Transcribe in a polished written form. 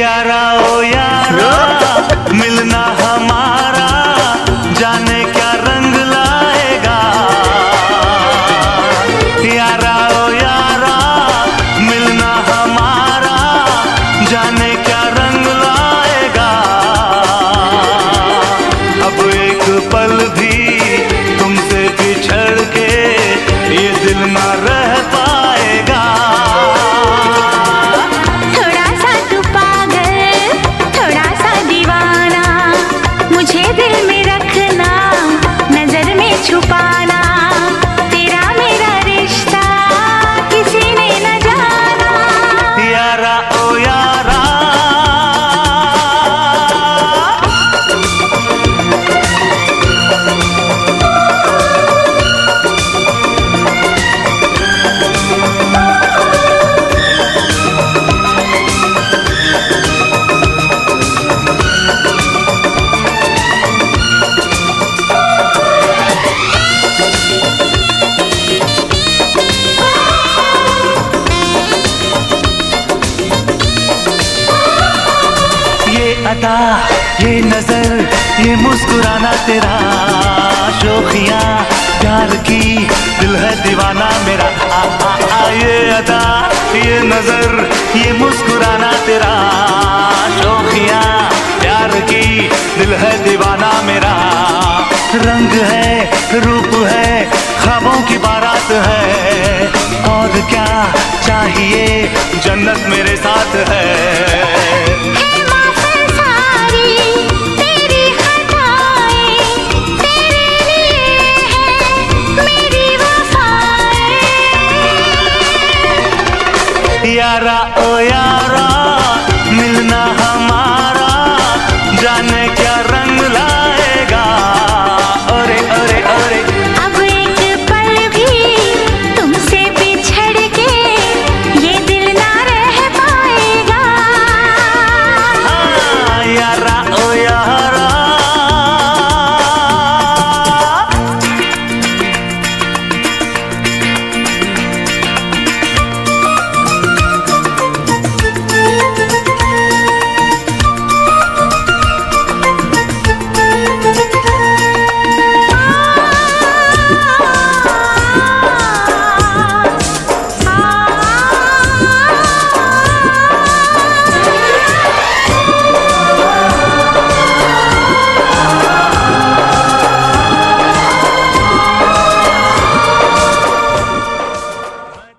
यारा ओ यारा मिलना हमारा जाने क्या रंग लाएगा। यारा ओ यारा मिलना हमारा जाने क्या रंग लाएगा। अब एक पल भी तुमसे बिछड़ के ये दिल ना रह पाएगा। थोड़ा सा तू पागल, थोड़ा सा दीवाना, मुझे दिल में रखना, नजर में छुपाना। तेरा मेरा रिश्ता किसी ने न जाना। यारा ओ यारा अदा, ये नजर, ये मुस्कुराना तेरा, शोखियां प्यार की दिल है दीवाना मेरा। ये अदा, ये नजर, ये मुस्कुराना तेरा, शोखियां प्यार की दिल है दीवाना मेरा। रंग है, रूप है, ख्वाबों की बारात है, और क्या चाहिए, जन्नत मेरे साथ है। यारा ओ यारा